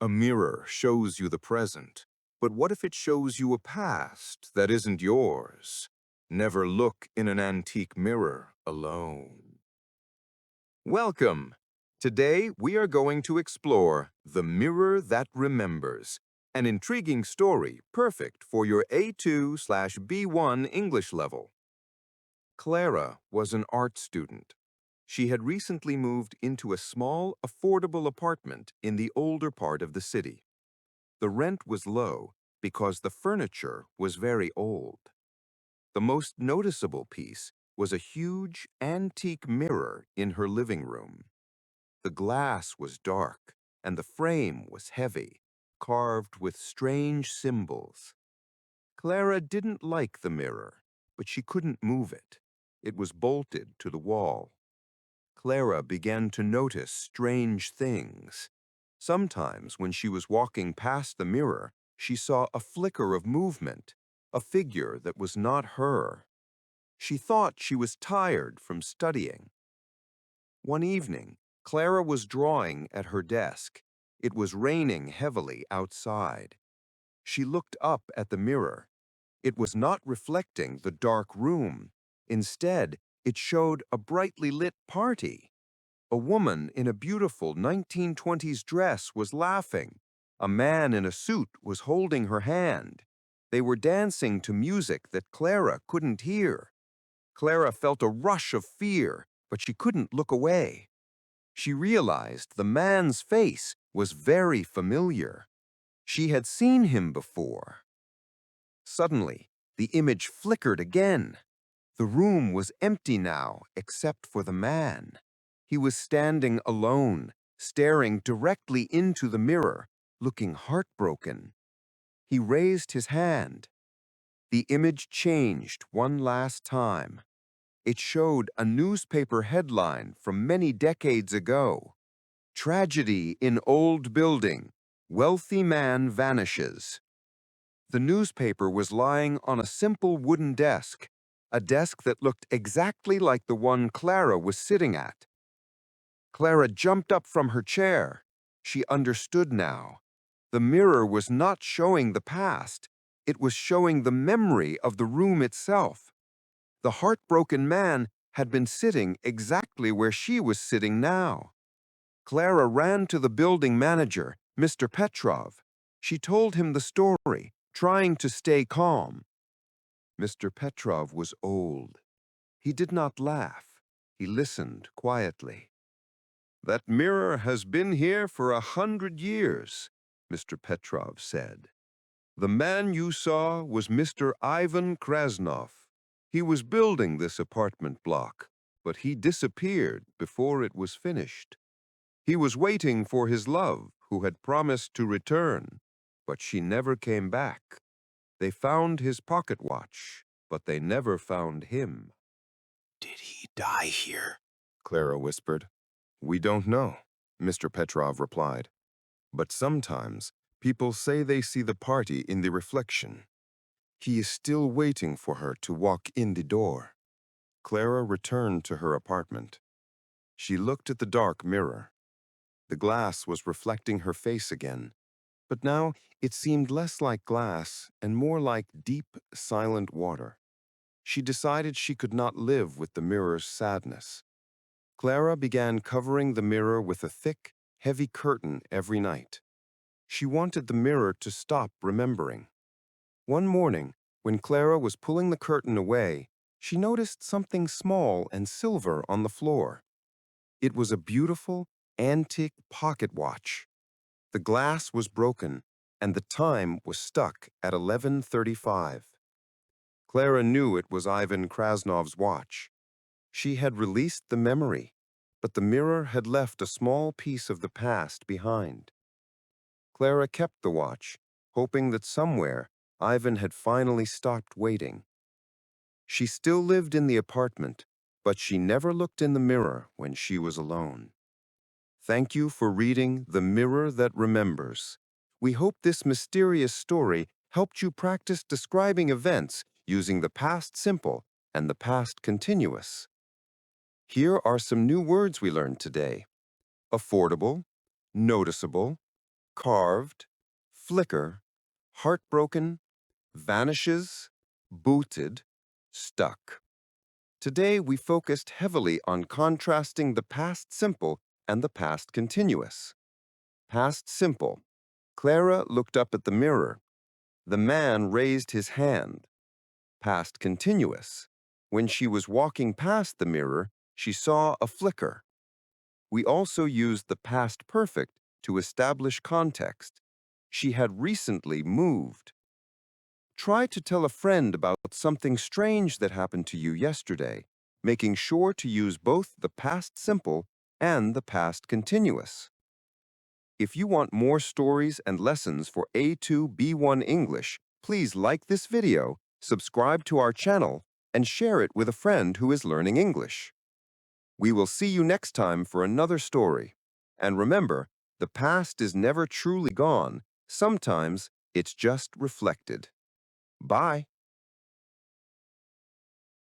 A mirror shows you the present, but what if it shows you a past that isn't yours? Never look in an antique mirror alone. Welcome! Today we are going to explore The Mirror That Remembers, an intriguing story perfect for your A2/B1 English level. Clara was an art student. She had recently moved into a small, affordable apartment in the older part of the city. The rent was low because the furniture was very old. The most noticeable piece was a huge, antique mirror in her living room. The glass was dark, and the frame was heavy, carved with strange symbols. Clara didn't like the mirror, but she couldn't move it. It was bolted to the wall. Clara began to notice strange things. Sometimes, when she was walking past the mirror, she saw a flicker of movement, a figure that was not her. She thought she was tired from studying. One evening, Clara was drawing at her desk. It was raining heavily outside. She looked up at the mirror. It was not reflecting the dark room. Instead, it showed a brightly lit party. A woman in a beautiful 1920s dress was laughing. A man in a suit was holding her hand. They were dancing to music that Clara couldn't hear. Clara felt a rush of fear, but she couldn't look away. She realized the man's face was very familiar. She had seen him before. Suddenly, the image flickered again. The room was empty now, except for the man. He was standing alone, staring directly into the mirror, looking heartbroken. He raised his hand. The image changed one last time. It showed a newspaper headline from many decades ago. Tragedy in old building. Wealthy man vanishes. The newspaper was lying on a simple wooden desk, a desk that looked exactly like the one Clara was sitting at. Clara jumped up from her chair. She understood now. The mirror was not showing the past. It was showing the memory of the room itself. The heartbroken man had been sitting exactly where she was sitting now. Clara ran to the building manager, Mr. Petrov. She told him the story, trying to stay calm. Mr. Petrov was old. He did not laugh. He listened quietly. "That mirror has been here for 100 years," Mr. Petrov said. "The man you saw was Mr. Ivan Krasnov. He was building this apartment block, but he disappeared before it was finished. He was waiting for his love, who had promised to return, but she never came back. They found his pocket watch, but they never found him." Did he die here? Clara whispered. "We don't know," Mr. Petrov replied. "But sometimes people say they see the party in the reflection. He is still waiting for her to walk in the door." Clara returned to her apartment. She looked at the dark mirror. The glass was reflecting her face again, but now it seemed less like glass and more like deep, silent water. She decided she could not live with the mirror's sadness. Clara began covering the mirror with a thick, heavy curtain every night. She wanted the mirror to stop remembering. One morning, when Clara was pulling the curtain away, she noticed something small and silver on the floor. It was a beautiful, antique pocket watch. The glass was broken, and the time was stuck at 11:35. Clara knew it was Ivan Krasnov's watch. She had released the memory, but the mirror had left a small piece of the past behind. Clara kept the watch, hoping that somewhere Ivan had finally stopped waiting. She still lived in the apartment, but she never looked in the mirror when she was alone. Thank you for reading The Mirror That Remembers. We hope this mysterious story helped you practice describing events using the past simple and the past continuous. Here are some new words we learned today: affordable, noticeable, carved, flicker, heartbroken, vanishes, booted, stuck. Today we focused heavily on contrasting the past simple and the past continuous. Past simple. Clara looked up at the mirror. The man raised his hand. Past continuous. When she was walking past the mirror, she saw a flicker. We also used the past perfect to establish context. She had recently moved. Try to tell a friend about something strange that happened to you yesterday, making sure to use both the past simple and the past continuous. If you want more stories and lessons for A2 B1 English, please like this video, subscribe to our channel, and share it with a friend who is learning English. We will see you next time for another story. And remember, the past is never truly gone. Sometimes it's just reflected. Bye.